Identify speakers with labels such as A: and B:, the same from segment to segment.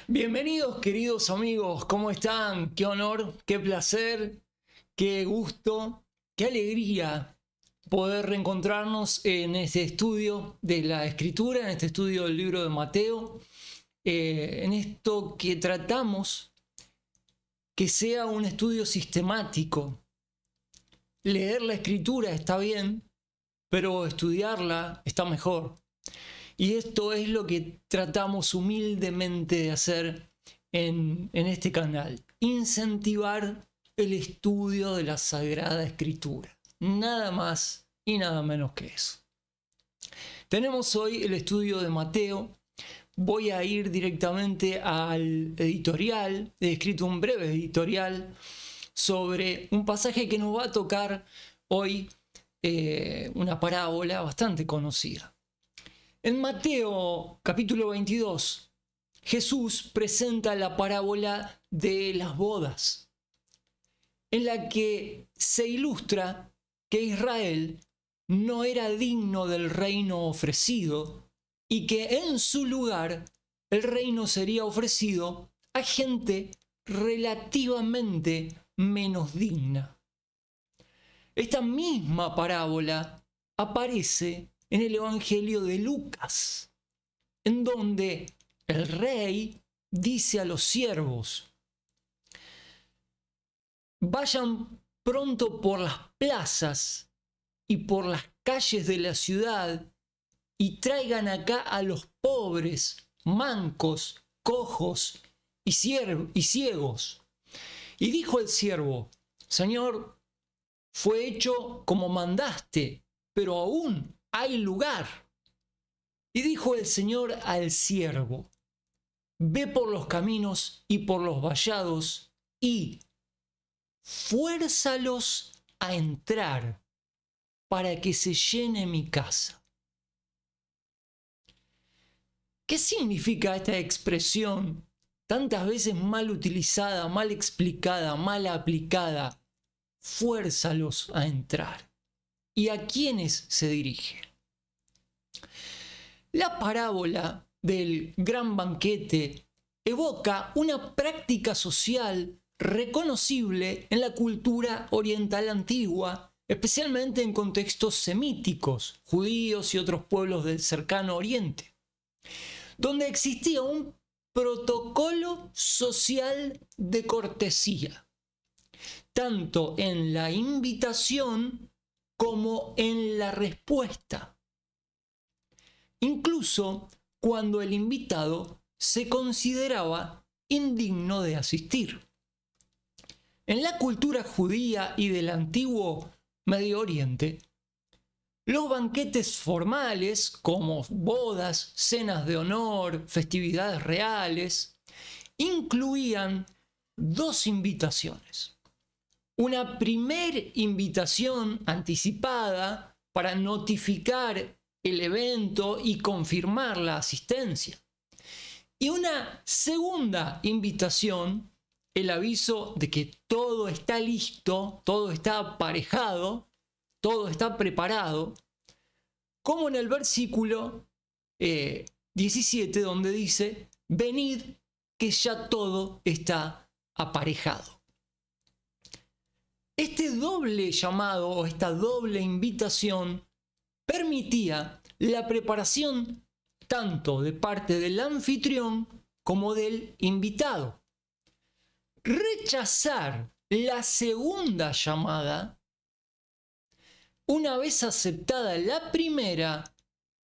A: Bienvenidos queridos amigos, ¿cómo están? Qué honor, qué placer, qué gusto, qué alegría poder reencontrarnos en este estudio de la Escritura, en este estudio del libro de Mateo, en esto que tratamos que sea un estudio sistemático. Leer la Escritura está bien, pero estudiarla está mejor. Y esto es lo que tratamos humildemente de hacer en este canal. Incentivar el estudio de la Sagrada Escritura. Nada más y nada menos que eso. Tenemos hoy el estudio de Mateo. Voy a ir directamente al editorial. He escrito un breve editorial sobre un pasaje que nos va a tocar hoy, una parábola bastante conocida. En Mateo capítulo 22, Jesús presenta la parábola de las bodas, en la que se ilustra que Israel no era digno del reino ofrecido y que en su lugar el reino sería ofrecido a gente relativamente menos digna. Esta misma parábola aparece en el Evangelio de Lucas, en donde el rey dice a los siervos: vayan pronto por las plazas y por las calles de la ciudad y traigan acá a los pobres, mancos, cojos y ciegos. Y dijo el siervo: Señor, fue hecho como mandaste, pero aún hay lugar. Y dijo el Señor al siervo: ve por los caminos y por los vallados y fuérzalos a entrar para que se llene mi casa. ¿Qué significa esta expresión tantas veces mal utilizada, mal explicada, mal aplicada? Fuérzalos a entrar. ¿Y a quiénes se dirige? La parábola del gran banquete evoca una práctica social reconocible en la cultura oriental antigua, especialmente en contextos semíticos, judíos y otros pueblos del cercano oriente, donde existía un protocolo social de cortesía, tanto en la invitación como en la respuesta, incluso cuando el invitado se consideraba indigno de asistir. En la cultura judía y del antiguo Medio Oriente, los banquetes formales, como bodas, cenas de honor, festividades reales, incluían dos invitaciones. Una primera invitación anticipada para notificar el evento y confirmar la asistencia. Y una segunda invitación, el aviso de que todo está listo, todo está aparejado, todo está preparado, como en el versículo 17, donde dice: venid, que ya todo está aparejado. Este doble llamado o esta doble invitación permitía la preparación tanto de parte del anfitrión como del invitado. Rechazar la segunda llamada, una vez aceptada la primera,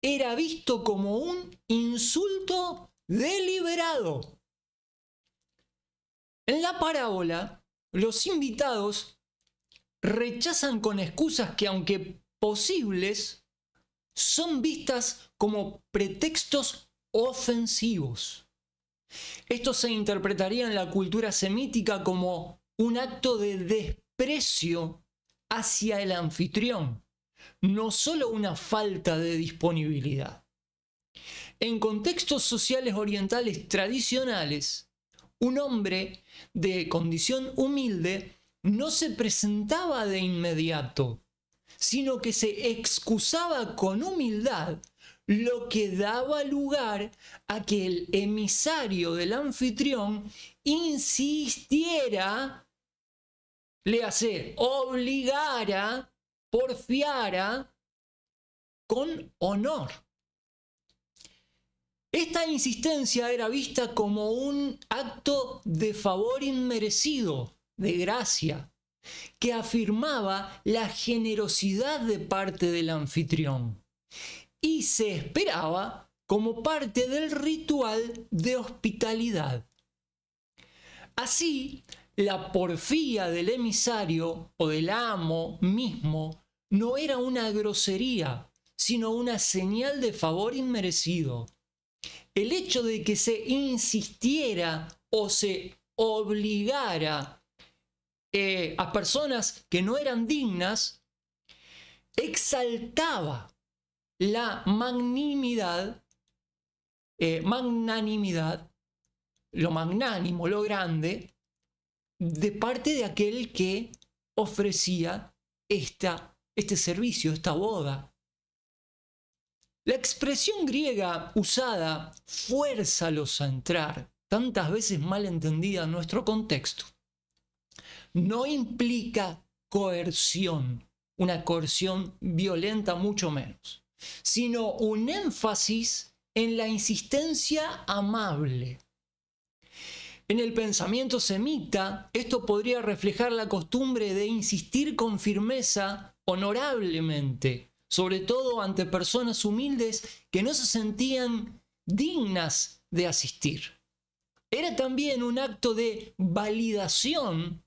A: era visto como un insulto deliberado. En la parábola, los invitados rechazan con excusas que, aunque posibles, son vistas como pretextos ofensivos. Esto se interpretaría en la cultura semítica como un acto de desprecio hacia el anfitrión, no solo una falta de disponibilidad. En contextos sociales orientales tradicionales, un hombre de condición humilde no se presentaba de inmediato, sino que se excusaba con humildad lo que daba lugar a que el emisario del anfitrión insistiera, le hace, obligara, porfiara con honor. Esta insistencia era vista como un acto de favor inmerecido, de gracia, que afirmaba la generosidad de parte del anfitrión y se esperaba como parte del ritual de hospitalidad. Así, la porfía del emisario o del amo mismo no era una grosería, sino una señal de favor inmerecido. El hecho de que se insistiera o se obligara a personas que no eran dignas exaltaba la magnanimidad, lo magnánimo, lo grande, de parte de aquel que ofrecía este servicio, esta boda. La expresión griega usada, fuérzalos a entrar, tantas veces mal entendida en nuestro contexto, no implica coerción, una coerción violenta mucho menos, sino un énfasis en la insistencia amable. En el pensamiento semita, esto podría reflejar la costumbre de insistir con firmeza honorablemente, sobre todo ante personas humildes que no se sentían dignas de asistir. Era también un acto de validación.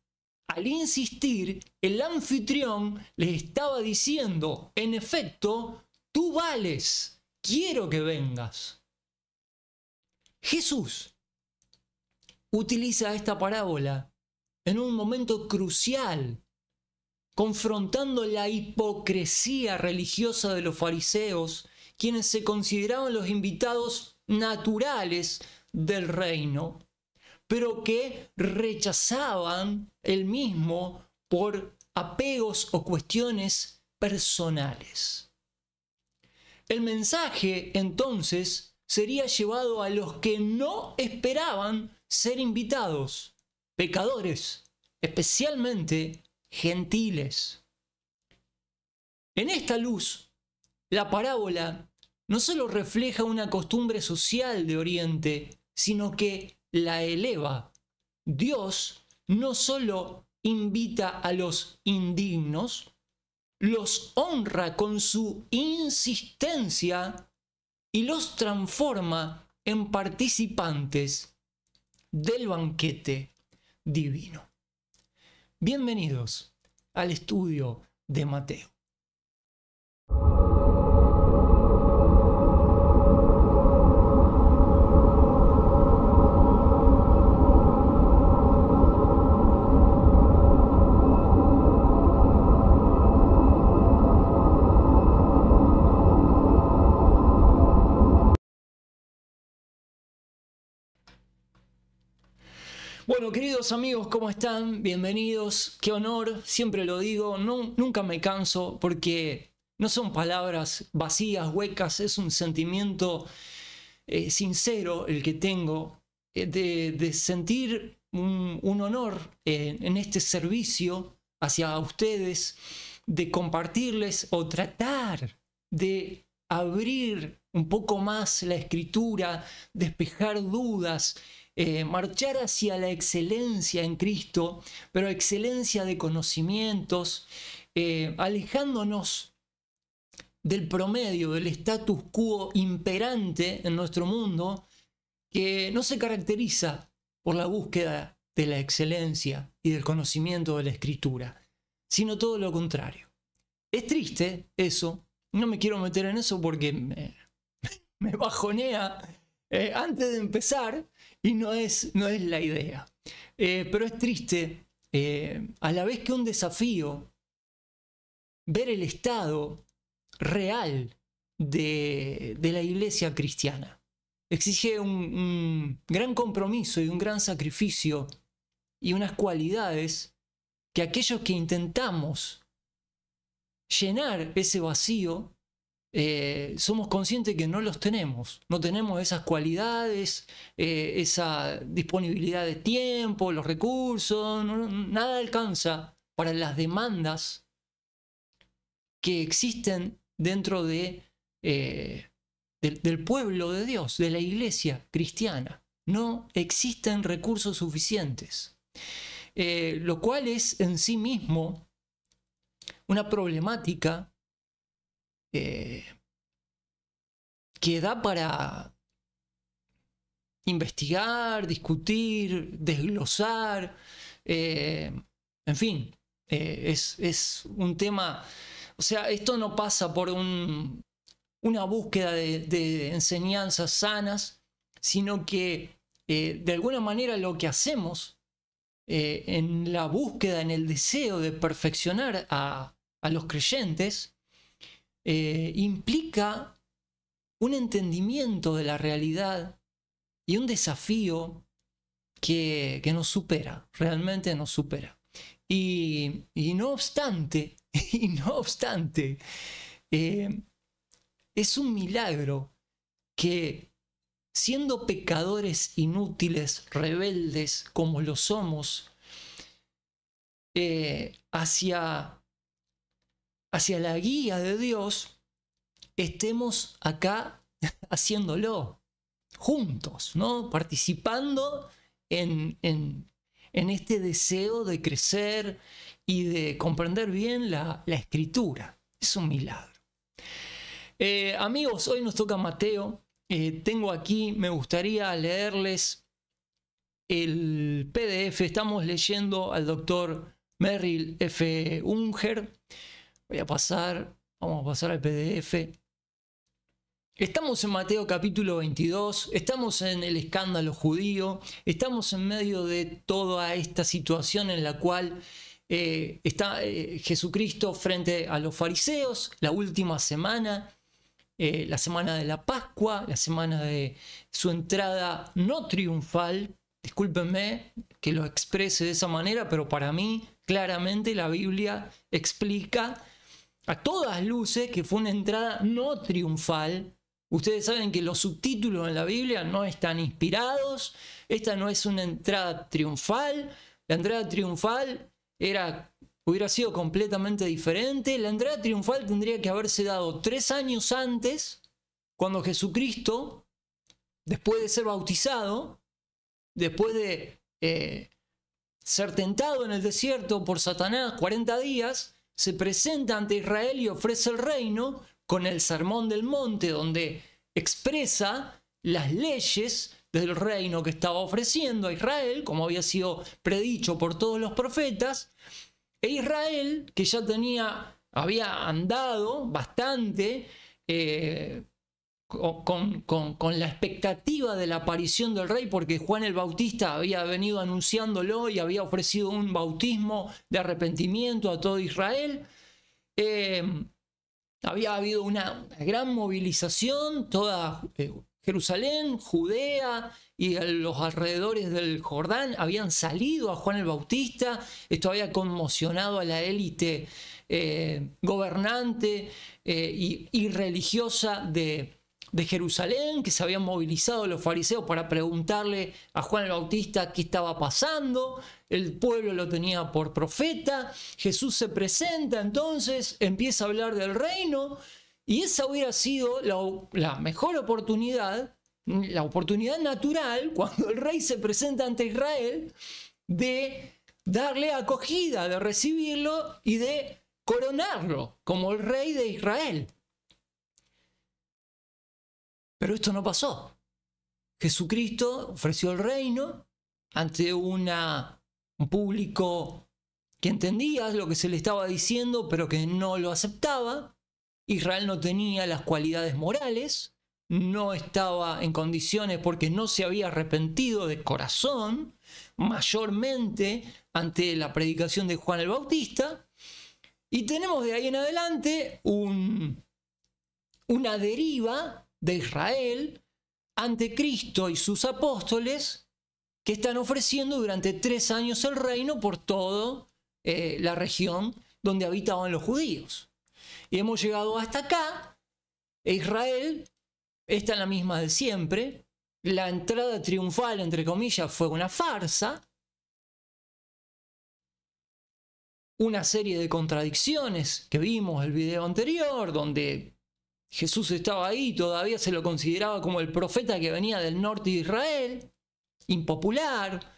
A: Al insistir, el anfitrión les estaba diciendo, en efecto, tú vales, quiero que vengas. Jesús utiliza esta parábola en un momento crucial, confrontando la hipocresía religiosa de los fariseos, quienes se consideraban los invitados naturales del reino, pero que rechazaban el mismo por apegos o cuestiones personales. El mensaje, entonces, sería llevado a los que no esperaban ser invitados, pecadores, especialmente gentiles. En esta luz, la parábola no solo refleja una costumbre social de Oriente, sino que la eleva. Dios no solo invita a los indignos, los honra con su insistencia y los transforma en participantes del banquete divino. Bienvenidos al estudio de Mateo. Bueno, queridos amigos, ¿cómo están? Bienvenidos. Qué honor, siempre lo digo, nunca me canso porque no son palabras vacías, huecas, es un sentimiento sincero el que tengo de sentir un honor en este servicio hacia ustedes, de compartirles o tratar de abrir un poco más la escritura, despejar dudas, marchar hacia la excelencia en Cristo, pero excelencia de conocimientos, alejándonos del promedio, del status quo imperante en nuestro mundo, que no se caracteriza por la búsqueda de la excelencia y del conocimiento de la Escritura, sino todo lo contrario. Es triste eso, no me quiero meter en eso porque me bajonea antes de empezar, y no es la idea. Pero es triste, a la vez que un desafío, ver el estado real de la iglesia cristiana. Exige un gran compromiso y un gran sacrificio y unas cualidades que aquellos que intentamos llenar ese vacío somos conscientes que no los tenemos. No tenemos esas cualidades, esa disponibilidad de tiempo, los recursos, nada alcanza para las demandas que existen dentro del pueblo de Dios, de la iglesia cristiana. No existen recursos suficientes, lo cual es en sí mismo una problemática que da para investigar, discutir, desglosar, en fin, es un tema. O sea, esto no pasa por una búsqueda de enseñanzas sanas, sino que de alguna manera lo que hacemos en la búsqueda, en el deseo de perfeccionar a los creyentes, implica un entendimiento de la realidad y un desafío que nos supera, realmente nos supera. Y no obstante, es un milagro que, siendo pecadores inútiles, rebeldes como lo somos, hacia la guía de Dios, estemos acá haciéndolo juntos, ¿no? Participando en este deseo de crecer y de comprender bien la Escritura. Es un milagro. Amigos, hoy nos toca Mateo. Tengo aquí, me gustaría leerles el PDF. Estamos leyendo al doctor Merrill F. Unger. Vamos a pasar al PDF. Estamos en Mateo capítulo 22, estamos en el escándalo judío, estamos en medio de toda esta situación en la cual está Jesucristo frente a los fariseos, la última semana, la semana de la Pascua, la semana de su entrada no triunfal. Discúlpenme que lo exprese de esa manera, pero para mí claramente la Biblia explica a todas luces que fue una entrada no triunfal. Ustedes saben que los subtítulos en la Biblia no están inspirados. Esta no es una entrada triunfal. La entrada triunfal hubiera sido completamente diferente. La entrada triunfal tendría que haberse dado 3 años antes, cuando Jesucristo, después de ser bautizado, después de ser tentado en el desierto por Satanás 40 días, se presenta ante Israel y ofrece el reino con el Sermón del Monte, donde expresa las leyes del reino que estaba ofreciendo a Israel, como había sido predicho por todos los profetas. E Israel, que ya había andado bastante con la expectativa de la aparición del rey, porque Juan el Bautista había venido anunciándolo y había ofrecido un bautismo de arrepentimiento a todo Israel. Había habido una gran movilización, toda Jerusalén, Judea y los alrededores del Jordán habían salido a Juan el Bautista. Esto había conmocionado a la élite gobernante y religiosa de Jerusalén, que se habían movilizado los fariseos para preguntarle a Juan el Bautista qué estaba pasando. El pueblo lo tenía por profeta. Jesús se presenta, entonces empieza a hablar del reino, y esa hubiera sido la mejor oportunidad, la oportunidad natural, cuando el rey se presenta ante Israel, de darle acogida, de recibirlo y de coronarlo como el rey de Israel. Pero esto no pasó. Jesucristo ofreció el reino ante un público que entendía lo que se le estaba diciendo, pero que no lo aceptaba. Israel no tenía las cualidades morales, no estaba en condiciones porque no se había arrepentido de corazón, mayormente ante la predicación de Juan el Bautista. Y tenemos de ahí en adelante una deriva de Israel ante Cristo y sus apóstoles, que están ofreciendo durante 3 años el reino por toda la región donde habitaban los judíos. Y hemos llegado hasta acá, E Israel está en la misma de siempre. La entrada triunfal, entre comillas, fue una farsa. Una serie de contradicciones que vimos en el video anterior, donde Jesús estaba ahí, todavía se lo consideraba como el profeta que venía del norte de Israel, impopular,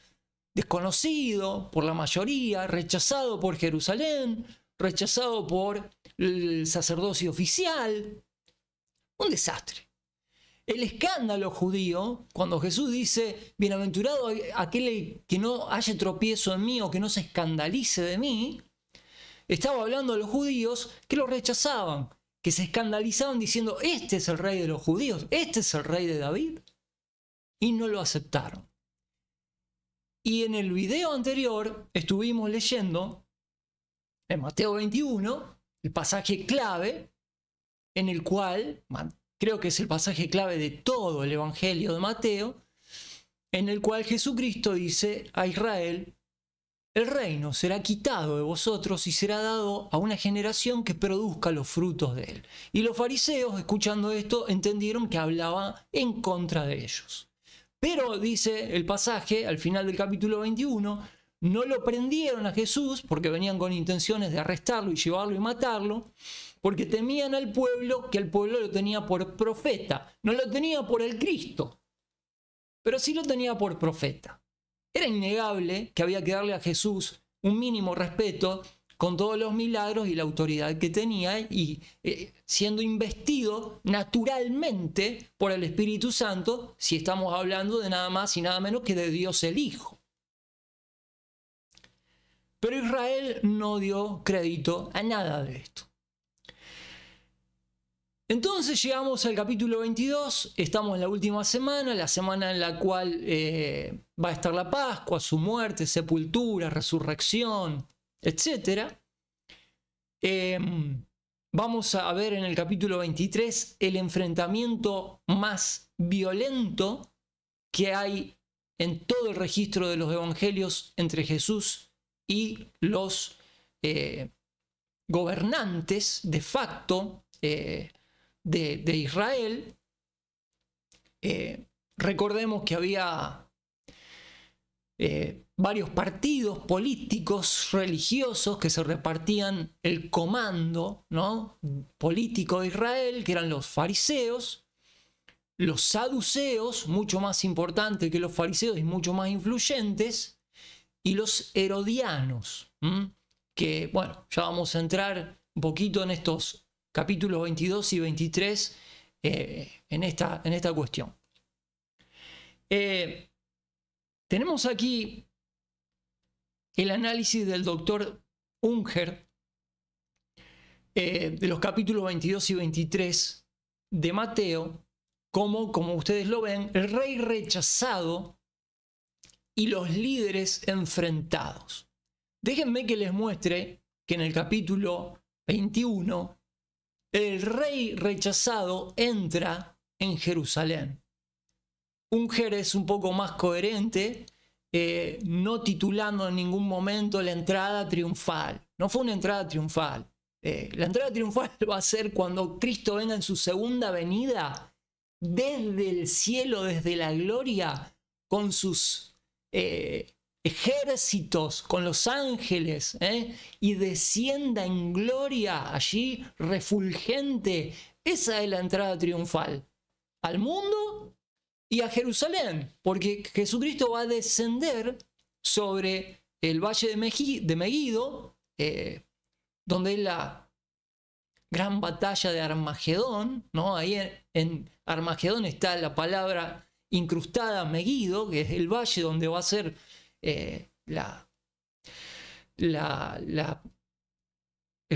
A: desconocido por la mayoría, rechazado por Jerusalén, rechazado por el sacerdocio oficial. Un desastre. El escándalo judío, cuando Jesús dice, bienaventurado aquel que no haya tropiezo en mí o que no se escandalice de mí, estaba hablando de los judíos que lo rechazaban, que se escandalizaban diciendo, este es el rey de los judíos, este es el rey de David, y no lo aceptaron. Y en el video anterior estuvimos leyendo, en Mateo 21, el pasaje clave, en el cual, creo que es el pasaje clave de todo el Evangelio de Mateo, en el cual Jesucristo dice a Israel, el reino será quitado de vosotros y será dado a una generación que produzca los frutos de él. Y los fariseos, escuchando esto, entendieron que hablaba en contra de ellos. Pero, dice el pasaje, al final del capítulo 21, no lo prendieron a Jesús porque venían con intenciones de arrestarlo y llevarlo y matarlo, porque temían al pueblo, que el pueblo lo tenía por profeta. No lo tenía por el Cristo, pero sí lo tenía por profeta. Era innegable que había que darle a Jesús un mínimo respeto con todos los milagros y la autoridad que tenía y siendo investido naturalmente por el Espíritu Santo, si estamos hablando de nada más y nada menos que de Dios el Hijo. Pero Israel no dio crédito a nada de esto. Entonces llegamos al capítulo 22, estamos en la última semana, la semana en la cual va a estar la Pascua, su muerte, sepultura, resurrección, etc. Vamos a ver en el capítulo 23 el enfrentamiento más violento que hay en todo el registro de los evangelios entre Jesús y los gobernantes de facto de Israel. Recordemos que había varios partidos políticos religiosos que se repartían el comando, ¿no?, político de Israel, que eran los fariseos, los saduceos, mucho más importantes que los fariseos y mucho más influyentes, y los herodianos, que, bueno, ya vamos a entrar un poquito en estos capítulos 22 y 23 en esta cuestión. Tenemos aquí el análisis del doctor Unger de los capítulos 22 y 23 de Mateo, como ustedes lo ven, el rey rechazado y los líderes enfrentados. Déjenme que les muestre que en el capítulo 21 el rey rechazado entra en Jerusalén. Unger es un poco más coherente, no titulando en ningún momento la entrada triunfal. No fue una entrada triunfal. La entrada triunfal va a ser cuando Cristo venga en su segunda venida, desde el cielo, desde la gloria, con sus ejércitos, con los ángeles, y descienda en gloria allí, refulgente. Esa es la entrada triunfal al mundo y a Jerusalén, porque Jesucristo va a descender sobre el valle de Megido, donde es la gran batalla de Armagedón, ¿no? Ahí en Armagedón está la palabra incrustada, Megido, que es el valle donde va a ser el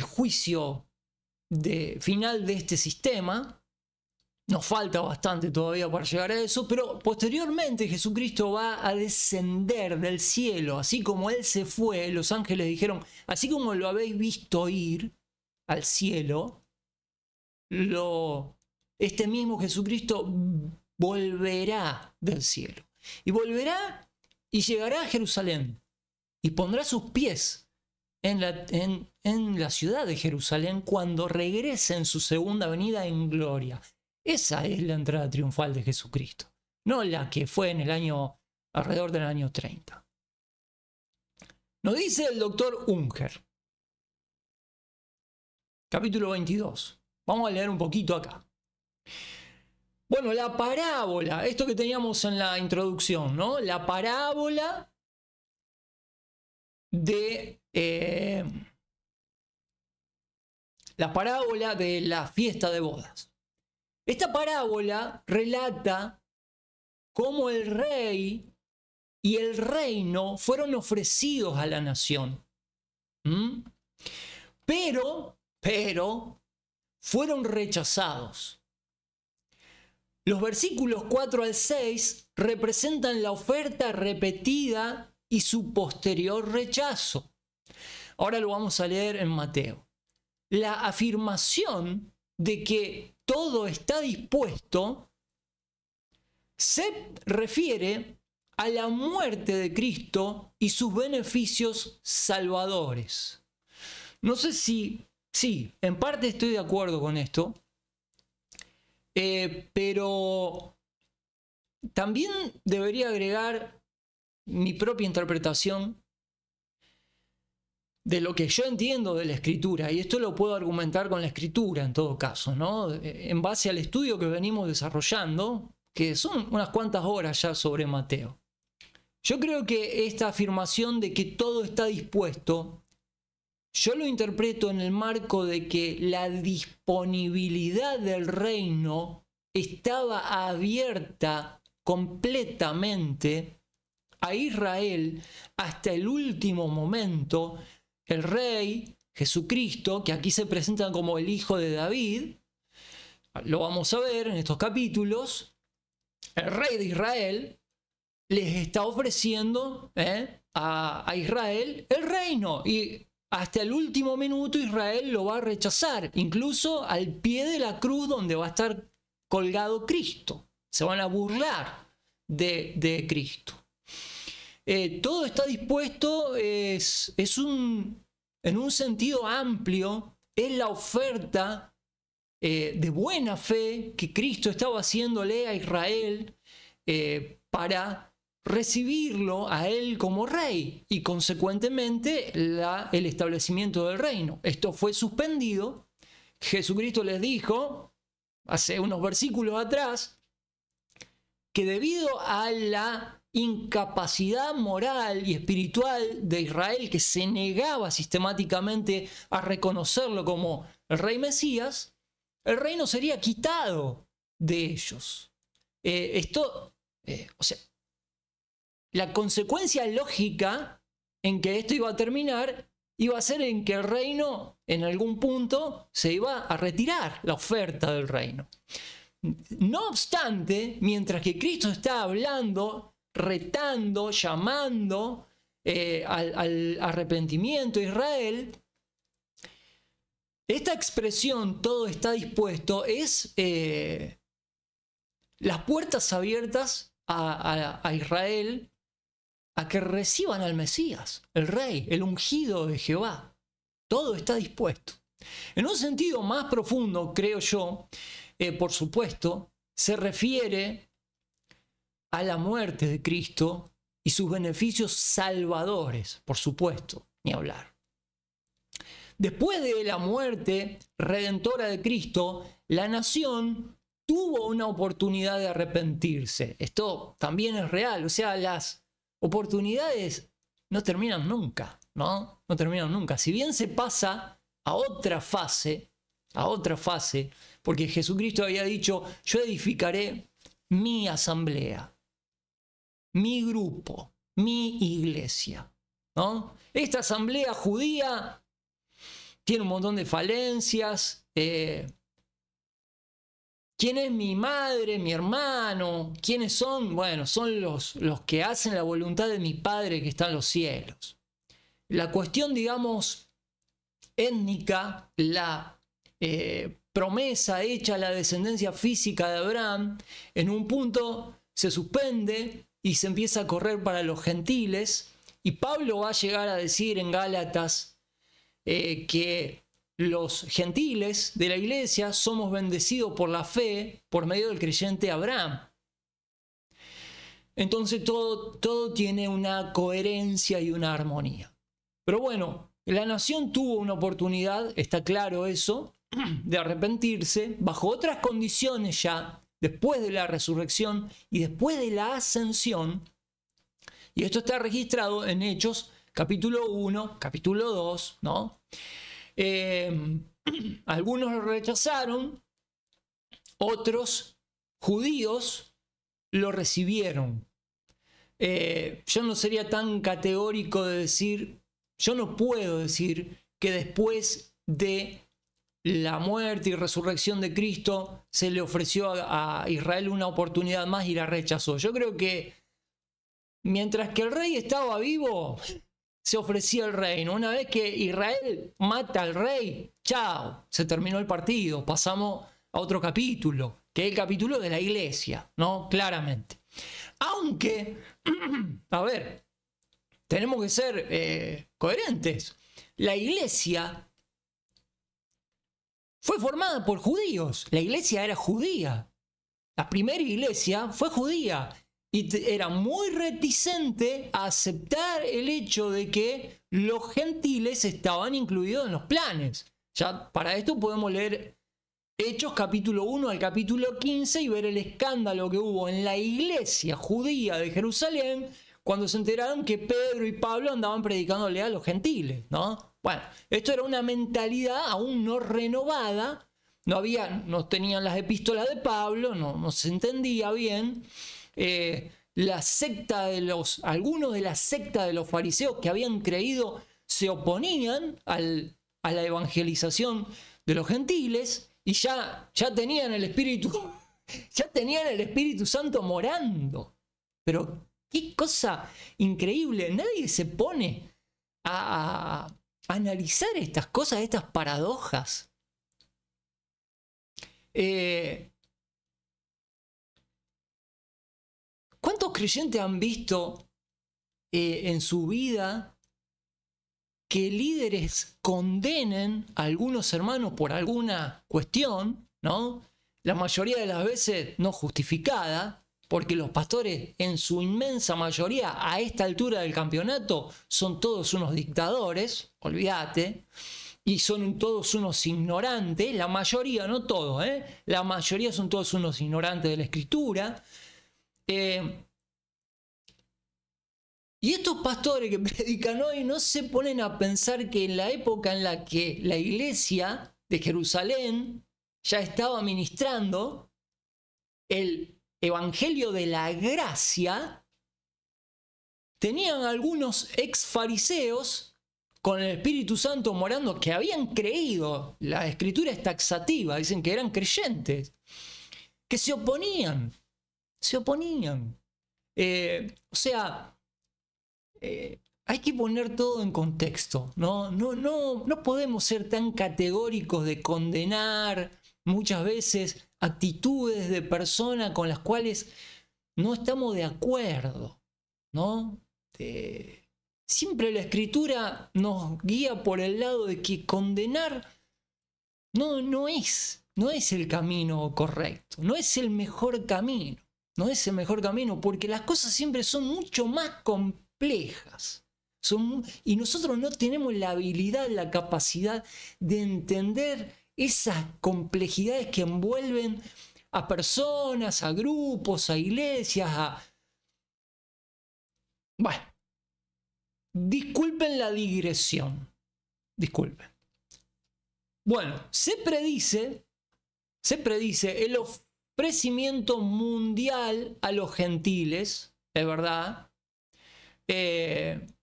A: juicio final de este sistema. Nos falta bastante todavía para llegar a eso, pero posteriormente Jesucristo va a descender del cielo, así como Él se fue. Los ángeles dijeron, así como lo habéis visto ir al cielo, este mismo Jesucristo volverá del cielo. Y volverá y llegará a Jerusalén y pondrá sus pies en la ciudad de Jerusalén cuando regrese en su segunda venida en gloria. Esa es la entrada triunfal de Jesucristo, no la que fue en el año, alrededor del año 30. Nos dice el doctor Unger, capítulo 22. Vamos a leer un poquito acá. Bueno, la parábola, esto que teníamos en la introducción, ¿no? La parábola de la fiesta de bodas. Esta parábola relata cómo el rey y el reino fueron ofrecidos a la nación. Pero fueron rechazados. Los versículos 4 al 6 representan la oferta repetida y su posterior rechazo. Ahora lo vamos a leer en Mateo. La afirmación de que todo está dispuesto se refiere a la muerte de Cristo y sus beneficios salvadores. No sé si, sí, en parte estoy de acuerdo con esto, pero también debería agregar mi propia interpretación de lo que yo entiendo de la Escritura, y esto lo puedo argumentar con la Escritura en todo caso, ¿no? En base al estudio que venimos desarrollando, que son unas cuantas horas ya sobre Mateo. Yo creo que esta afirmación de que todo está dispuesto, yo lo interpreto en el marco de que la disponibilidad del reino estaba abierta completamente a Israel hasta el último momento. El rey Jesucristo, que aquí se presenta como el hijo de David, lo vamos a ver en estos capítulos, el rey de Israel les está ofreciendo a Israel el reino, y hasta el último minuto Israel lo va a rechazar, incluso al pie de la cruz donde va a estar colgado Cristo. Se van a burlar de Cristo. Todo está dispuesto, en un sentido amplio, es la oferta de buena fe que Cristo estaba haciéndole a Israel para recibirlo a él como rey y consecuentemente el establecimiento del reino. Esto fue suspendido. Jesucristo les dijo hace unos versículos atrás que debido a la incapacidad moral y espiritual de Israel, que se negaba sistemáticamente a reconocerlo como el rey Mesías, el reino sería quitado de ellos. O sea, la consecuencia lógica en que esto iba a terminar iba a ser en que el reino en algún punto se iba a retirar, la oferta del reino. No obstante, mientras que Cristo está hablando, retando, llamando al arrepentimiento de Israel, esta expresión todo está dispuesto es las puertas abiertas a Israel a que reciban al Mesías, el rey, el ungido de Jehová. Todo está dispuesto. En un sentido más profundo, creo yo, por supuesto, se refiere a la muerte de Cristo y sus beneficios salvadores, por supuesto, ni hablar. Después de la muerte redentora de Cristo, la nación tuvo una oportunidad de arrepentirse. Esto también es real, o sea, las oportunidades no terminan nunca, ¿no? No terminan nunca. Si bien se pasa a otra fase, porque Jesucristo había dicho, yo edificaré mi asamblea, mi grupo, mi iglesia, ¿no? Esta asamblea judía tiene un montón de falencias. ¿Quién es mi madre, mi hermano? ¿Quiénes son? Bueno, son los que hacen la voluntad de mi Padre que está en los cielos. La cuestión, digamos, étnica, la promesa hecha a la descendencia física de Abraham, en un punto se suspende y se empieza a correr para los gentiles. Y Pablo va a llegar a decir en Gálatas que los gentiles de la iglesia somos bendecidos por la fe por medio del creyente Abraham. Entonces todo tiene una coherencia y una armonía. Pero bueno, la nación tuvo una oportunidad, está claro eso, de arrepentirse bajo otras condiciones ya, después de la resurrección y después de la ascensión. Y esto está registrado en Hechos capítulo 1, capítulo 2, ¿no? Algunos lo rechazaron, otros judíos lo recibieron. Yo no sería tan categórico de decir, yo no puedo decir que después de la muerte y resurrección de Cristo se le ofreció a Israel una oportunidad más y la rechazó. Yo creo que mientras que el rey estaba vivo, se ofrecía el reino. Una vez que Israel mata al rey, chao, se terminó el partido. Pasamos a otro capítulo, que es el capítulo de la iglesia, ¿no? Claramente. Aunque, a ver, tenemos que ser coherentes. La iglesia fue formada por judíos. La iglesia era judía. La primera iglesia fue judía. Y era muy reticente a aceptar el hecho de que los gentiles estaban incluidos en los planes. Ya para esto podemos leer Hechos capítulo 1 al capítulo 15 y ver el escándalo que hubo en la iglesia judía de Jerusalén cuando se enteraron que Pedro y Pablo andaban predicándole a los gentiles, ¿no? Bueno, esto era una mentalidad aún no renovada, no tenían las epístolas de Pablo, no se entendía bien. Algunos de la secta de los fariseos que habían creído se oponían a la evangelización de los gentiles y ya tenían el Espíritu Santo morando. Pero qué cosa increíble, nadie se pone a analizar estas cosas, estas paradojas. ¿Cuántos creyentes han visto en su vida que líderes condenen a algunos hermanos por alguna cuestión, ¿no? La mayoría de las veces no justificada, porque los pastores en su inmensa mayoría a esta altura del campeonato son todos unos dictadores, olvídate, y son todos unos ignorantes, la mayoría, no todos, la mayoría son todos unos ignorantes de la escritura. Y estos pastores que predican hoy no se ponen a pensar que en la época en la que la iglesia de Jerusalén ya estaba ministrando el evangelio de la gracia, tenían algunos ex fariseos con el Espíritu Santo morando que habían creído, la escritura es taxativa, dicen que eran creyentes, que se oponían. Hay que poner todo en contexto, ¿no? No podemos ser tan categóricos de condenar muchas veces actitudes de personas con las cuales no estamos de acuerdo, ¿no? Siempre la escritura nos guía por el lado de que condenar no es el camino correcto, no es el mejor camino, porque las cosas siempre son mucho más complejas. Y nosotros no tenemos la habilidad, la capacidad de entender esas complejidades que envuelven a personas, a grupos, a iglesias, Bueno, disculpen la digresión. Disculpen. Bueno, se predice el ofrecimiento mundial a los gentiles, es verdad.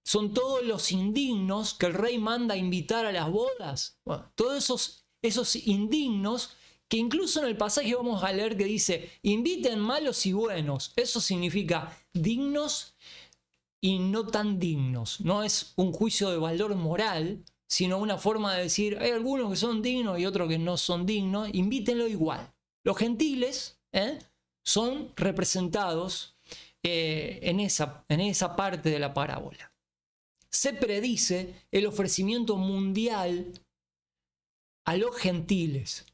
A: Son todos los indignos que el rey manda a invitar a las bodas. Bueno, todos esos indignos que incluso en el pasaje vamos a leer que dice, inviten malos y buenos. Eso significa dignos y no tan dignos. No es un juicio de valor moral, sino una forma de decir, hay algunos que son dignos y otros que no son dignos, invítenlo igual. Los gentiles son representados en esa parte de la parábola. se predice el ofrecimiento mundial a los gentiles,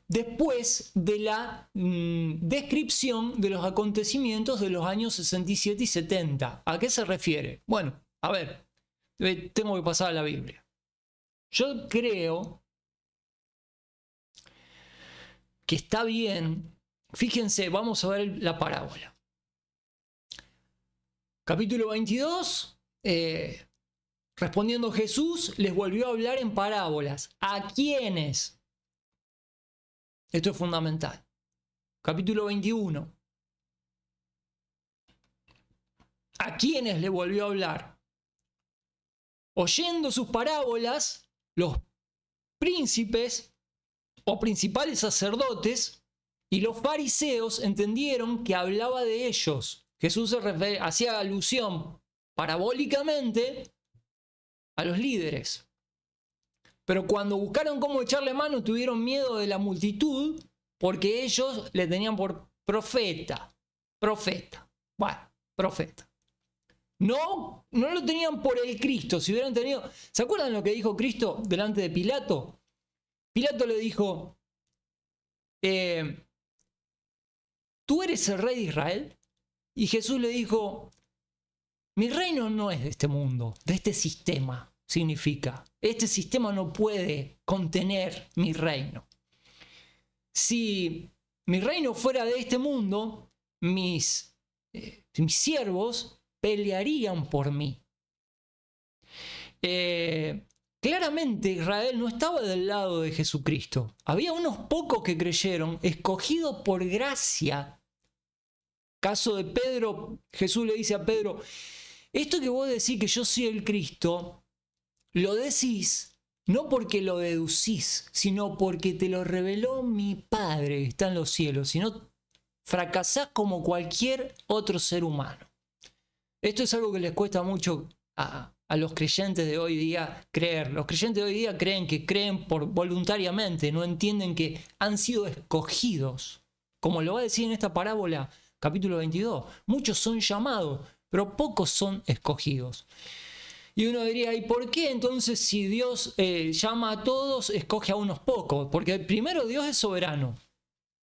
A: después de la descripción de los acontecimientos de los años 67 y 70. ¿A qué se refiere? Bueno, a ver, tengo que pasar a la Biblia. Yo creo que está bien. Fíjense, vamos a ver la parábola. Capítulo 22, respondiendo Jesús, les volvió a hablar en parábolas. ¿A quiénes? Esto es fundamental. Capítulo 21. ¿A quiénes le volvió a hablar? Oyendo sus parábolas, los príncipes o principales sacerdotes y los fariseos entendieron que hablaba de ellos. Jesús hacía alusión parabólicamente a los líderes. Pero cuando buscaron cómo echarle mano, tuvieron miedo de la multitud, porque ellos le tenían por profeta. Bueno, profeta. No lo tenían por el Cristo. Si hubieran tenido... ¿Se acuerdan lo que dijo Cristo delante de Pilato? Pilato le dijo, ¿tú eres el rey de Israel? Y Jesús le dijo, mi reino no es de este mundo, de este sistema. Significa, este sistema no puede contener mi reino. Si mi reino fuera de este mundo, mis siervos pelearían por mí. Claramente Israel no estaba del lado de Jesucristo. Había unos pocos que creyeron, escogidos por gracia. Caso de Pedro, Jesús le dice a Pedro, esto que vos decís que yo soy el Cristo, lo decís no porque lo deducís, sino porque te lo reveló mi Padre que está en los cielos, sino fracasás como cualquier otro ser humano. Esto es algo que les cuesta mucho a los creyentes de hoy día creer. Los creyentes de hoy día creen que creen voluntariamente, no entienden que han sido escogidos. Como lo va a decir en esta parábola, capítulo 22. Muchos son llamados, pero pocos son escogidos. Y uno diría, ¿y por qué entonces si Dios llama a todos, escoge a unos pocos? Porque primero, Dios es soberano.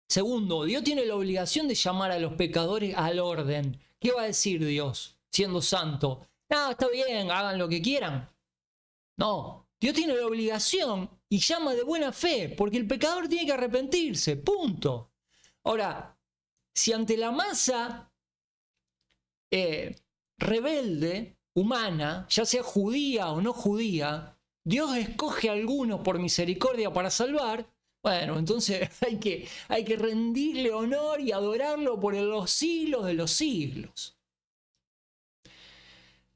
A: Segundo, Dios tiene la obligación de llamar a los pecadores al orden. ¿Qué va a decir Dios siendo santo? Ah, está bien, hagan lo que quieran. No, Dios tiene la obligación y llama de buena fe, porque el pecador tiene que arrepentirse, punto. Ahora, si ante la masa rebelde, humana, ya sea judía o no judía, Dios escoge a algunos por misericordia para salvar, bueno, entonces hay que rendirle honor y adorarlo por los siglos de los siglos.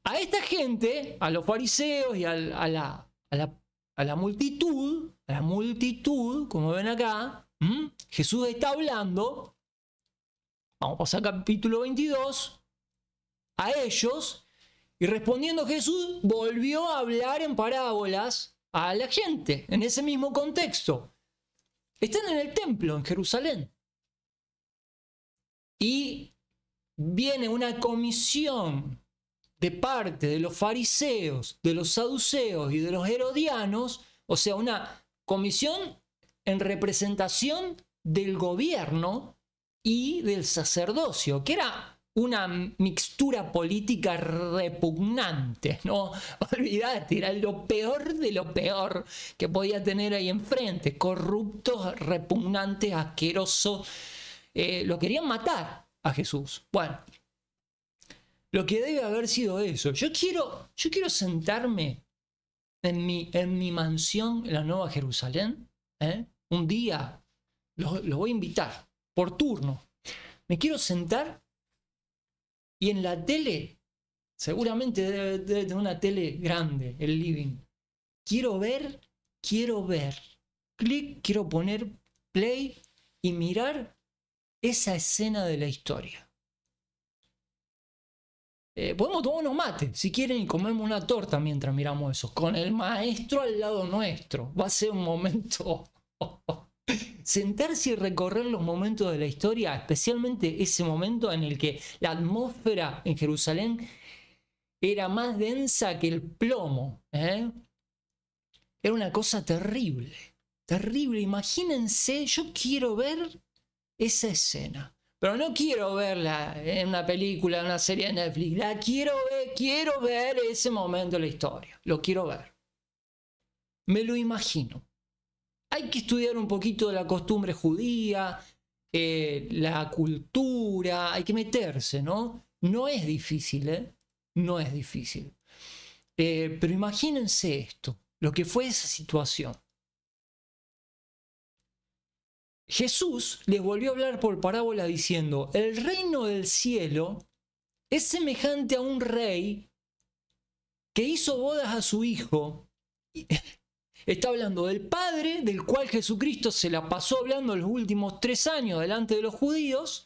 A: A esta gente, a los fariseos y a la multitud, como ven acá, Jesús está hablando, vamos a pasar al capítulo 22, a ellos. Y respondiendo Jesús, volvió a hablar en parábolas a la gente, en ese mismo contexto. Están en el templo, en Jerusalén. Y viene una comisión de parte de los fariseos, de los saduceos y de los herodianos, o sea, una comisión en representación del gobierno y del sacerdocio, que era una mixtura política repugnante, ¿no? Olvídate, era lo peor de lo peor que podía tener ahí enfrente. Corruptos, repugnantes, asquerosos. Lo querían matar a Jesús. Bueno, lo que debe haber sido eso. Yo quiero sentarme en mi mansión en la Nueva Jerusalén. Un día los voy a invitar por turno. Me quiero sentar. Y en la tele, seguramente debe tener una tele grande, el living. Quiero ver, clic, quiero poner play y mirar esa escena de la historia. Podemos tomar unos mates, si quieren, y comemos una torta mientras miramos eso, con el maestro al lado nuestro. Va a ser un momento... Sentarse y recorrer los momentos de la historia, especialmente ese momento en el que la atmósfera en Jerusalén era más densa que el plomo. Era una cosa terrible, terrible. Imagínense, yo quiero ver esa escena. Pero no quiero verla en una película, en una serie de Netflix. La quiero ver ese momento de la historia. Lo quiero ver. Me lo imagino. Hay que estudiar un poquito de la costumbre judía, la cultura, hay que meterse, ¿no? No es difícil, ¿eh? No es difícil. Pero imagínense esto, lo que fue esa situación. Jesús les volvió a hablar por parábola diciendo, el reino del cielo es semejante a un rey que hizo bodas a su hijo. Está hablando del Padre, del cual Jesucristo se la pasó hablando los últimos 3 años delante de los judíos.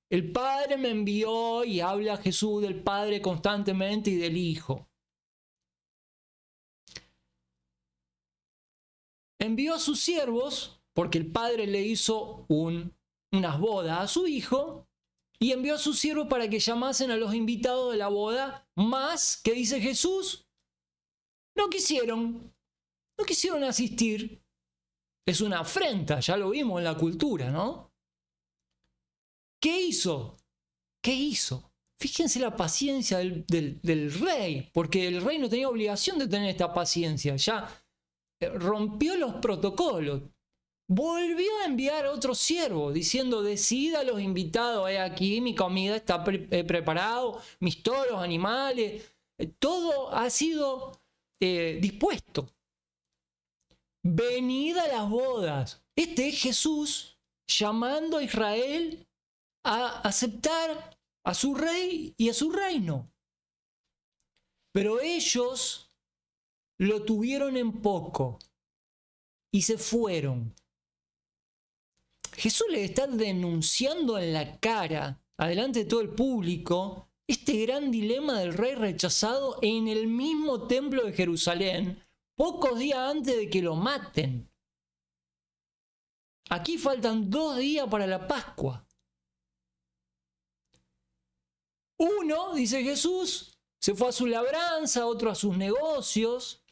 A: El Padre me envió y habla Jesús del Padre constantemente y del Hijo. Envió a sus siervos, porque el Padre le hizo unas bodas a su Hijo, y envió a sus siervos para que llamasen a los invitados de la boda, más, ¿qué dice Jesús? No quisieron asistir. Es una afrenta, ya lo vimos en la cultura, ¿no? ¿Qué hizo? ¿Qué hizo? Fíjense la paciencia del rey, porque el rey no tenía obligación de tener esta paciencia, ya rompió los protocolos. Volvió a enviar a otro siervo diciendo, decida a los invitados, aquí mi comida está preparado, mis toros, animales, todo ha sido dispuesto. Venid a las bodas. Este es Jesús llamando a Israel a aceptar a su rey y a su reino. Pero ellos lo tuvieron en poco y se fueron. Jesús les está denunciando en la cara, adelante de todo el público, este gran dilema del rey rechazado en el mismo templo de Jerusalén, pocos días antes de que lo maten. Aquí faltan 2 días para la Pascua. Uno, dice Jesús, se fue a su labranza, otro a sus negocios.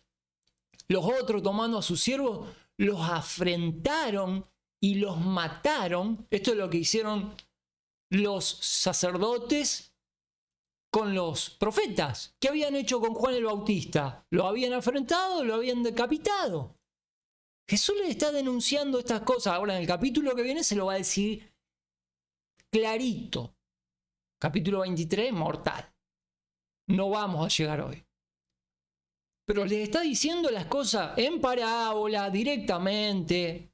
A: Los otros, tomando a sus siervos, los afrentaron y los mataron. Esto es lo que hicieron los sacerdotes con los profetas. ¿Qué habían hecho con Juan el Bautista? Lo habían afrentado, lo habían decapitado. Jesús les está denunciando estas cosas. Ahora en el capítulo que viene se lo va a decir clarito. Capítulo 23, mortal. No vamos a llegar hoy. Pero les está diciendo las cosas en parábola, directamente.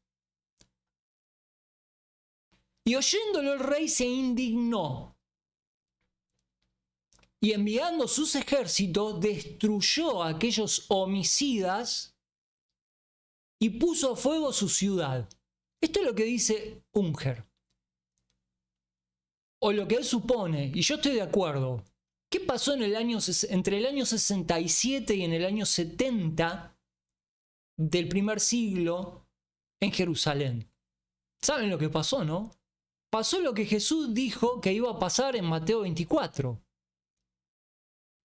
A: Y oyéndolo el rey se indignó. Y enviando sus ejércitos, destruyó a aquellos homicidas y puso a fuego su ciudad. Esto es lo que dice Unger. O lo que él supone, y yo estoy de acuerdo. ¿Qué pasó entre el año 67 y en el año 70 del primer siglo en Jerusalén? ¿Saben lo que pasó, no? Pasó lo que Jesús dijo que iba a pasar en Mateo 24.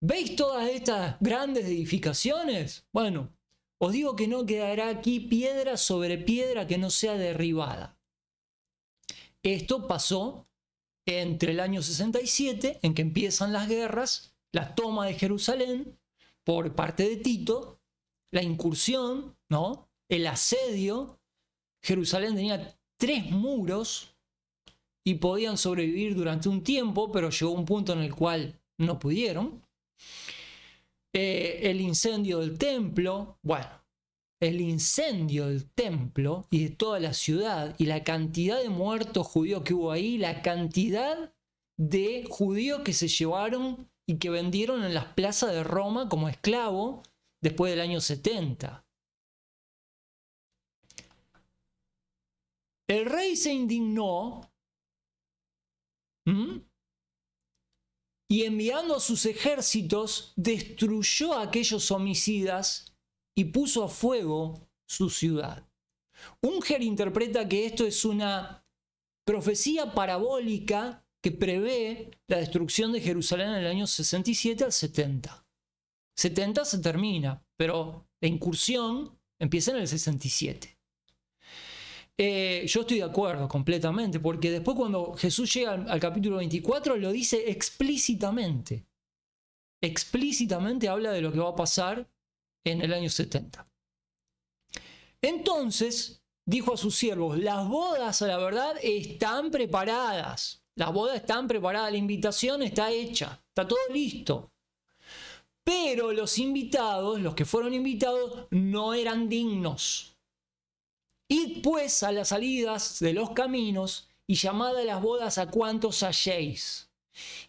A: ¿Veis todas estas grandes edificaciones? Bueno, os digo que no quedará aquí piedra sobre piedra que no sea derribada. Esto pasó entre el año 67, en que empiezan las guerras, la toma de Jerusalén por parte de Tito, la incursión, ¿no? El asedio. Jerusalén tenía 3 muros y podían sobrevivir durante un tiempo, pero llegó un punto en el cual no pudieron. El incendio del templo, bueno, el incendio del templo y de toda la ciudad y la cantidad de muertos judíos que hubo ahí, la cantidad de judíos que se llevaron y que vendieron en las plazas de Roma como esclavos después del año 70. El rey se indignó y enviando a sus ejércitos destruyó a aquellos homicidas y puso a fuego su ciudad. Unger interpreta que esto es una profecía parabólica que prevé la destrucción de Jerusalén en el año 67 al 70. 70 se termina, pero la incursión empieza en el 67. Yo estoy de acuerdo completamente, porque después cuando Jesús llega al capítulo 24 lo dice explícitamente. Explícitamente habla de lo que va a pasar en el año 70. Entonces dijo a sus siervos: las bodas, a la verdad, están preparadas. Las bodas están preparadas, la invitación está hecha, está todo listo. Pero los invitados, los que fueron invitados, no eran dignos. Id pues a las salidas de los caminos y llamad a las bodas a cuantos halléis.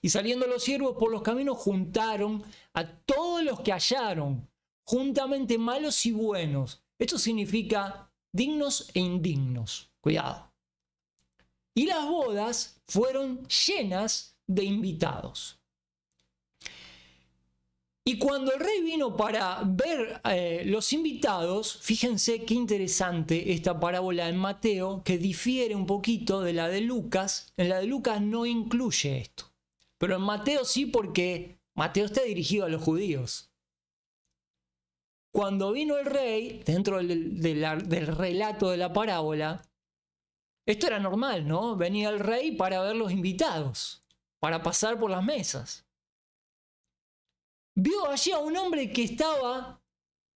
A: Y saliendo los siervos por los caminos juntaron a todos los que hallaron, juntamente malos y buenos. Esto significa dignos e indignos. Cuidado. Y las bodas fueron llenas de invitados. Y cuando el rey vino para ver los invitados, fíjense qué interesante esta parábola en Mateo, que difiere un poquito de la de Lucas. En la de Lucas no incluye esto, pero en Mateo sí, porque Mateo está dirigido a los judíos. Cuando vino el rey, dentro del relato de la parábola, esto era normal, ¿no? Venía el rey para ver los invitados, para pasar por las mesas. Vio allí a un hombre que estaba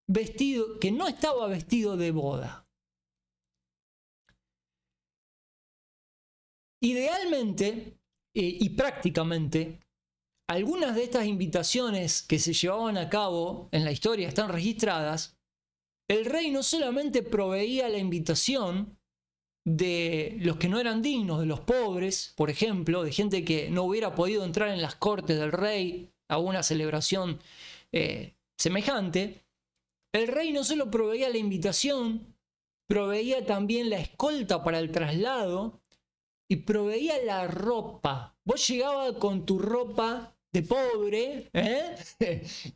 A: vestido, que no estaba vestido de boda. Idealmente y prácticamente, algunas de estas invitaciones que se llevaban a cabo en la historia están registradas. El rey no solamente proveía la invitación de los que no eran dignos, de los pobres, por ejemplo, de gente que no hubiera podido entrar en las cortes del rey a una celebración semejante. El rey no solo proveía la invitación, proveía también la escolta para el traslado y proveía la ropa. Vos llegabas con tu ropa de pobre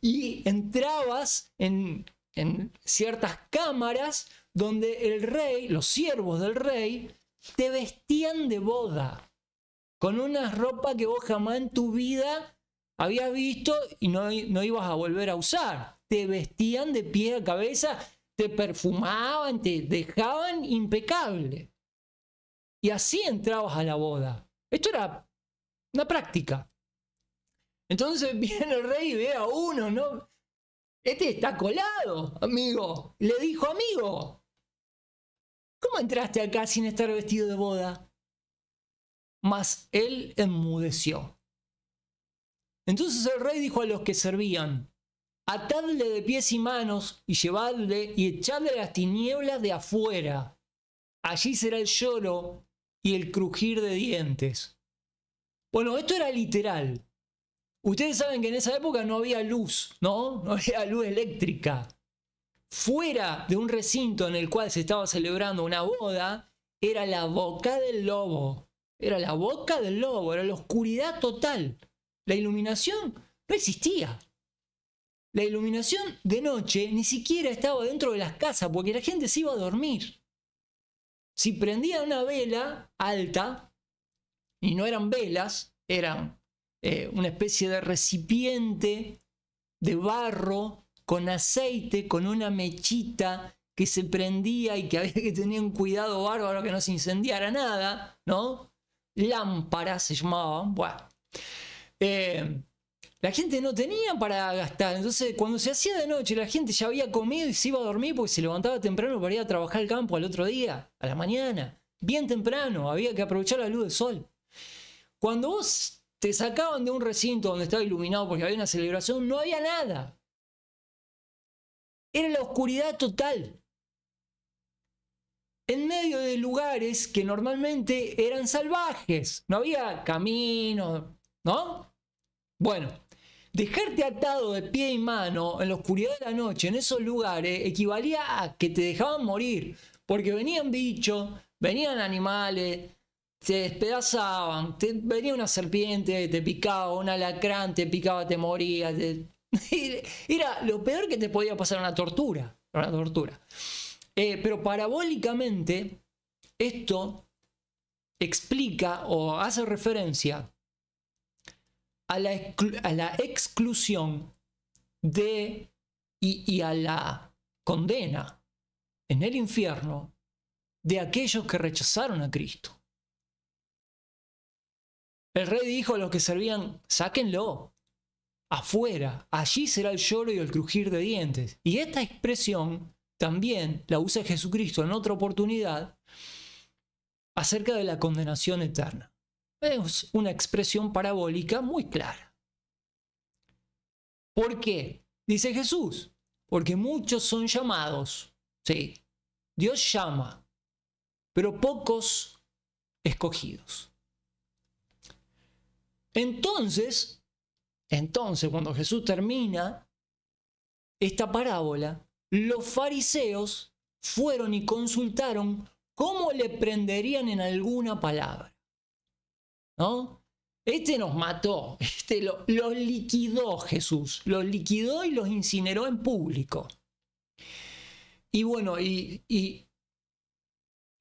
A: y entrabas en ciertas cámaras donde el rey, los siervos del rey, te vestían de boda con una ropa que vos jamás en tu vida habías visto y no ibas a volver a usar. Te vestían de pie a cabeza, te perfumaban, te dejaban impecable. Y así entrabas a la boda. Esto era una práctica. Entonces viene el rey y ve a uno, ¿no? Este está colado, amigo. Le dijo: amigo, ¿cómo entraste acá sin estar vestido de boda? Mas él enmudeció. Entonces el rey dijo a los que servían: atadle de pies y manos y llevadle y echadle a las tinieblas de afuera. Allí será el lloro y el crujir de dientes. Bueno, esto era literal. Ustedes saben que en esa época no había luz, ¿no? No había luz eléctrica. Fuera de un recinto en el cual se estaba celebrando una boda, era la boca del lobo. Era la boca del lobo, era la oscuridad total. La iluminación no existía. La iluminación de noche ni siquiera estaba dentro de las casas porque la gente se iba a dormir. Si prendían una vela alta, y no eran velas, eran una especie de recipiente de barro con aceite, con una mechita que se prendía y que había que tener un cuidado bárbaro que no se incendiara nada, ¿no? Lámparas se llamaban. Bueno, la gente no tenía para gastar. Entonces, cuando se hacía de noche, la gente ya había comido y se iba a dormir porque se levantaba temprano para ir a trabajar al campo al otro día, a la mañana. Bien temprano, había que aprovechar la luz del sol. Cuando vos te sacaban de un recinto donde estaba iluminado porque había una celebración, no había nada. Era la oscuridad total. En medio de lugares que normalmente eran salvajes. No había caminos, ¿no? Bueno, dejarte atado de pie y mano en la oscuridad de la noche en esos lugares equivalía a que te dejaban morir. Porque venían bichos, venían animales, te despedazaban, venía una serpiente, te picaba, un alacrán te picaba, te morías. Era lo peor que te podía pasar, una tortura. Una tortura. Pero parabólicamente, esto explica o hace referencia a la exclusión y a la condena en el infierno de aquellos que rechazaron a Cristo. El rey dijo a los que servían: sáquenlo afuera, allí será el lloro y el crujir de dientes. Y esta expresión también la usa Jesucristo en otra oportunidad acerca de la condenación eterna. Es una expresión parabólica muy clara. ¿Por qué? Dice Jesús: porque muchos son llamados. Sí, Dios llama, pero pocos escogidos. Entonces, cuando Jesús termina esta parábola, los fariseos fueron y consultaron cómo le prenderían en alguna palabra, ¿no? Este nos mató, los liquidó Jesús, los liquidó y los incineró en público. Y bueno, y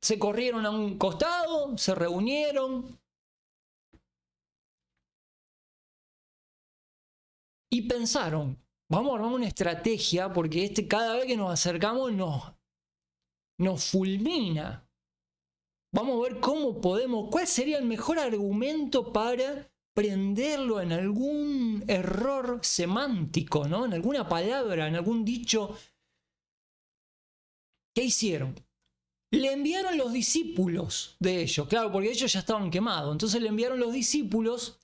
A: se corrieron a un costado, se reunieron y pensaron: vamos a armar una estrategia, porque cada vez que nos acercamos nos fulmina. Vamos a ver cuál sería el mejor argumento para prenderlo en algún error semántico, ¿no? En alguna palabra, en algún dicho. ¿Qué hicieron? Le enviaron los discípulos de ellos, claro, porque ellos ya estaban quemados. Entonces le enviaron los discípulos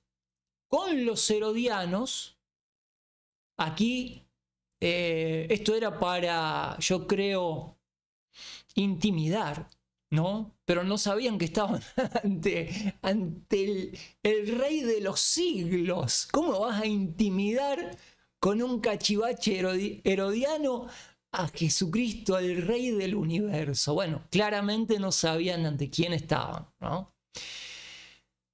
A: con los herodianos. Aquí esto era para, yo creo, intimidar, ¿no? Pero no sabían que estaban ante el rey de los siglos. ¿Cómo vas a intimidar con un cachivache herodiano a Jesucristo, el rey del universo? Bueno, claramente no sabían ante quién estaban, ¿no?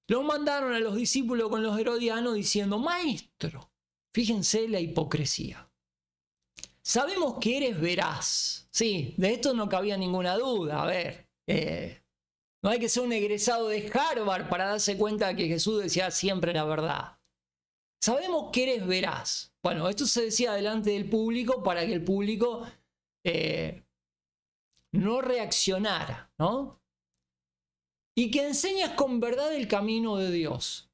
A: Los mandaron a los discípulos con los herodianos diciendo: maestro, fíjense la hipocresía. Sabemos que eres veraz. Sí, de esto no cabía ninguna duda. A ver, no hay que ser un egresado de Harvard para darse cuenta de que Jesús decía siempre la verdad. Sabemos que eres veraz. Bueno, esto se decía delante del público para que el público no reaccionara, ¿no? Y que enseñas con verdad el camino de Dios.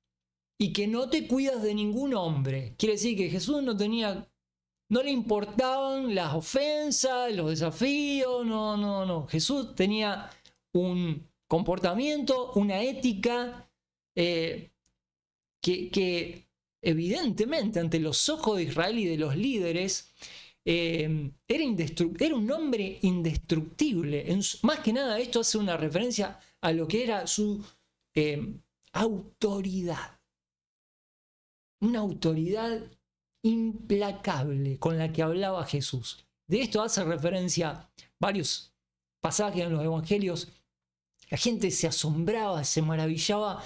A: Y que no te cuidas de ningún hombre. Quiere decir que Jesús no le importaban las ofensas, los desafíos, no. Jesús tenía un comportamiento, una ética que evidentemente ante los ojos de Israel y de los líderes era un hombre indestructible. Más que nada esto hace una referencia a lo que era su autoridad. Una autoridad implacable con la que hablaba Jesús. De esto hace referencia varios pasajes en los evangelios. La gente se asombraba, se maravillaba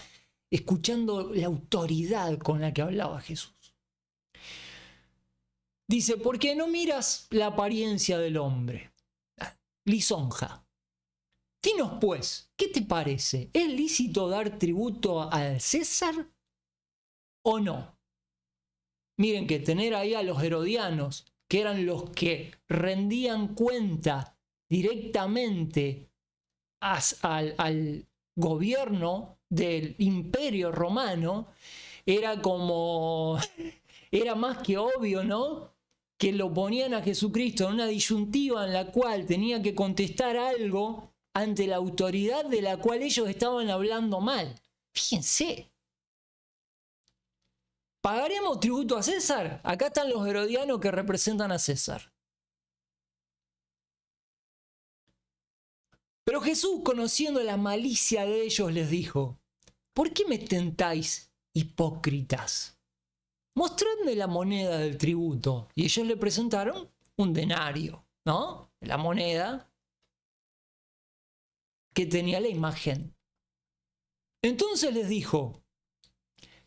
A: escuchando la autoridad con la que hablaba Jesús. Dice: ¿por qué no miras la apariencia del hombre? Lisonja. Dinos pues, ¿qué te parece? ¿Es lícito dar tributo al César o no? Miren que tener ahí a los herodianos, que eran los que rendían cuenta directamente al gobierno del Imperio Romano, era más que obvio, ¿no? Que lo ponían a Jesucristo en una disyuntiva en la cual tenía que contestar algo ante la autoridad de la cual ellos estaban hablando mal. Fíjense. ¿Pagaremos tributo a César? Acá están los herodianos que representan a César. Pero Jesús, conociendo la malicia de ellos, les dijo: ¿por qué me tentáis, hipócritas? Mostradme la moneda del tributo. Y ellos le presentaron un denario, ¿no? La moneda que tenía la imagen. Entonces les dijo: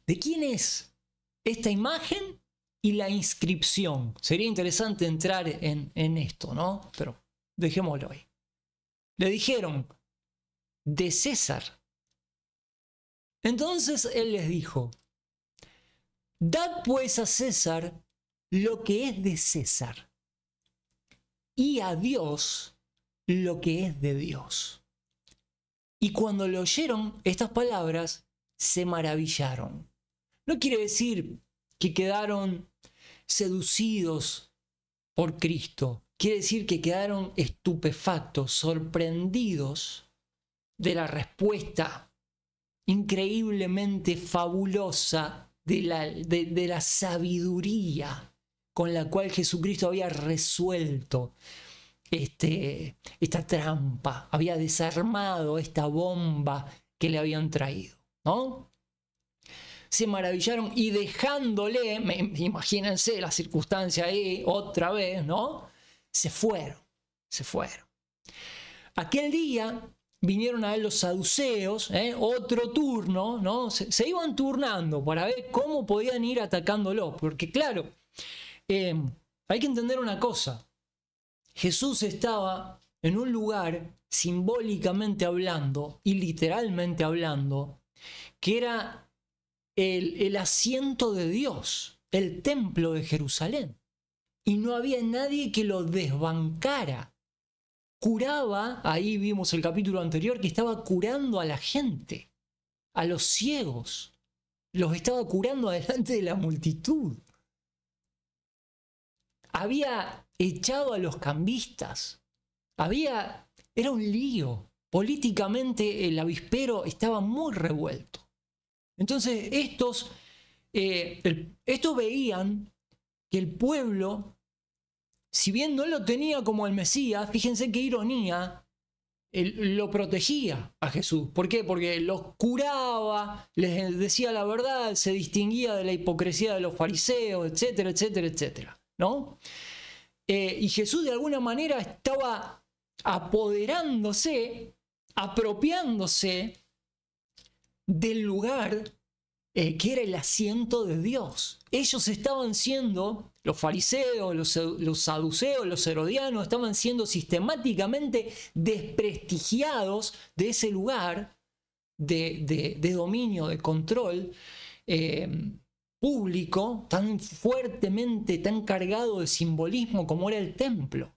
A: ¿de quién es esta imagen y la inscripción? Sería interesante entrar en esto, ¿no? Pero dejémoslo ahí. Le dijeron: de César. Entonces él les dijo: Dad pues a César lo que es de César y a Dios lo que es de Dios. Y cuando le oyeron estas palabras, se maravillaron. No quiere decir que quedaron seducidos por Cristo. Quiere decir que quedaron estupefactos, sorprendidos de la respuesta increíblemente fabulosa de la sabiduría con la cual Jesucristo había resuelto esta trampa, había desarmado esta bomba que le habían traído, ¿no? Se maravillaron y dejándole, imagínense la circunstancia ahí otra vez, ¿no? Se fueron. Aquel día vinieron a él los saduceos, otro turno, ¿no? Se iban turnando para ver cómo podían ir atacándolo, porque claro, hay que entender una cosa. Jesús estaba en un lugar, simbólicamente hablando y literalmente hablando, que era el asiento de Dios, el templo de Jerusalén. Y no había nadie que lo desbancara. Curaba, ahí vimos el capítulo anterior, que estaba curando a la gente, a los ciegos. Los estaba curando delante de la multitud. Había echado a los cambistas. Era un lío. Políticamente el avispero estaba muy revuelto. Entonces estos veían que el pueblo, si bien no lo tenía como el Mesías, fíjense qué ironía, lo protegía a Jesús. ¿Por qué? Porque los curaba, les decía la verdad, se distinguía de la hipocresía de los fariseos, etcétera, etcétera, etcétera, ¿no? Y Jesús de alguna manera estaba apoderándose, apropiándose del lugar que era el asiento de Dios. Ellos estaban siendo, los fariseos, los saduceos, los herodianos, estaban siendo sistemáticamente desprestigiados de ese lugar de dominio, de control público, tan fuertemente, tan cargado de simbolismo como era el templo.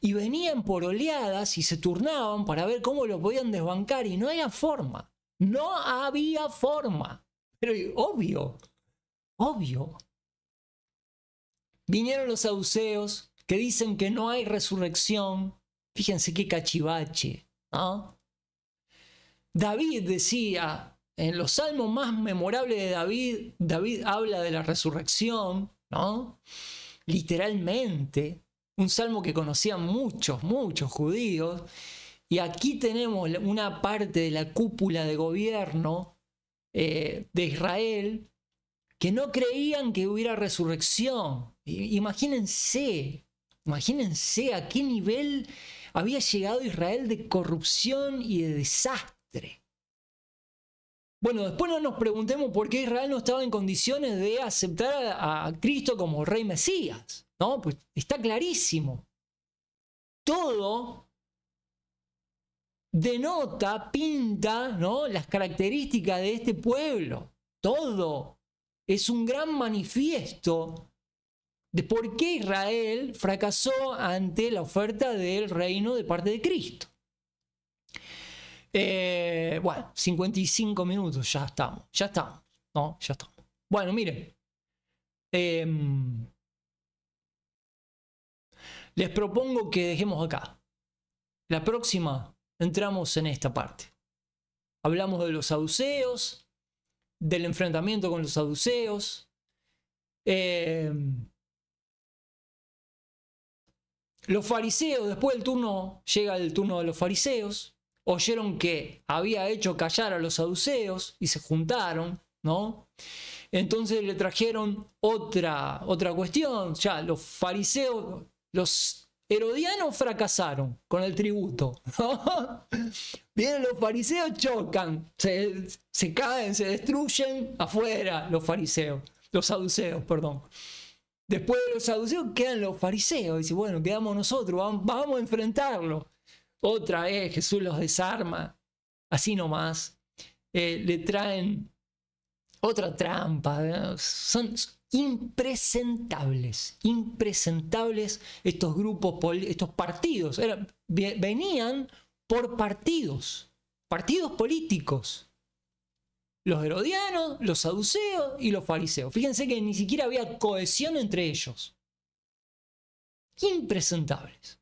A: Y venían por oleadas y se turnaban para ver cómo lo podían desbancar y no había forma. No había forma. Pero obvio. Vinieron los saduceos que dicen que no hay resurrección. Fíjense qué cachivache, ¿no? David decía, en los salmos más memorables de David habla de la resurrección, ¿no? Literalmente, un salmo que conocían muchos judíos. Y aquí tenemos una parte de la cúpula de gobierno de Israel que no creían que hubiera resurrección. Imagínense a qué nivel había llegado Israel de corrupción y de desastre. Bueno, después no nos preguntemos por qué Israel no estaba en condiciones de aceptar a Cristo como rey Mesías, ¿no? Pues está clarísimo. Todo denota, pinta, ¿no?, las características de este pueblo. Todo es un gran manifiesto de por qué Israel fracasó ante la oferta del reino de parte de Cristo. Bueno, 55 minutos, ya estamos, ¿no? Ya estamos. Bueno, miren, les propongo que dejemos acá. La próxima entramos en esta parte. Hablamos de los saduceos, del enfrentamiento con los saduceos. Los fariseos, después del turno, llega el turno de los fariseos. Oyeron que había hecho callar a los saduceos y se juntaron, ¿no? Entonces le trajeron otra cuestión. Ya los fariseos, los herodianos fracasaron con el tributo, ¿no? Vienen los fariseos, chocan, se caen, se destruyen afuera los saduceos, perdón. Después de los saduceos quedan los fariseos. Dice, bueno, quedamos nosotros, vamos a enfrentarlo. Otra vez Jesús los desarma, así nomás. Le traen Otra trampa. Son impresentables. Impresentables estos grupos, estos partidos. Venían por partidos. Partidos políticos. Los herodianos, los saduceos y los fariseos. Fíjense que ni siquiera había cohesión entre ellos. Impresentables.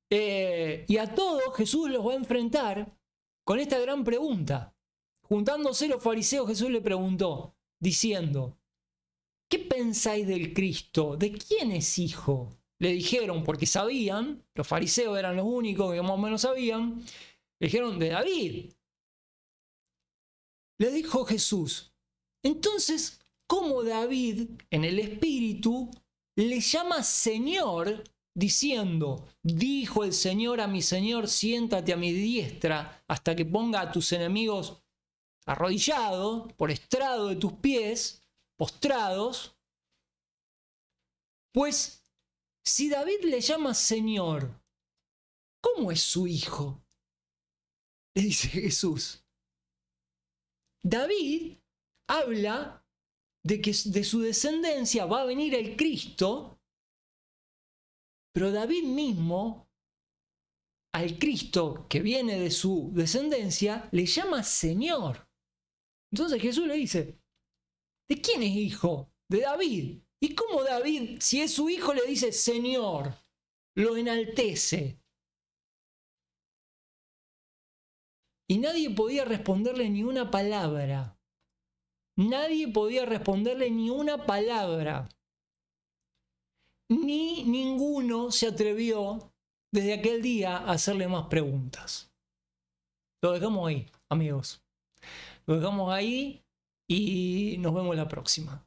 A: Y a todos Jesús los va a enfrentar con esta gran pregunta. Juntándose los fariseos, Jesús le preguntó, diciendo, ¿qué pensáis del Cristo? ¿De quién es hijo? Le dijeron, porque sabían, los fariseos eran los únicos que más o menos sabían, le dijeron, de David. Le dijo Jesús, entonces, ¿cómo David, en el espíritu, le llama Señor, diciendo, dijo el Señor a mi Señor, siéntate a mi diestra, hasta que ponga a tus enemigos arrodillados, por estrado de tus pies, postrados? Pues, si David le llama Señor, ¿cómo es su hijo? Le dice Jesús. David habla de que de su descendencia va a venir el Cristo, pero David mismo, al Cristo que viene de su descendencia, le llama Señor. Entonces Jesús le dice, ¿de quién es hijo? De David. ¿Y cómo David, si es su hijo, le dice Señor? Lo enaltece. Y nadie podía responderle ni una palabra. Nadie podía responderle ni una palabra. Ni ninguno se atrevió desde aquel día a hacerle más preguntas. Lo dejamos ahí, amigos. Lo dejamos ahí y nos vemos la próxima.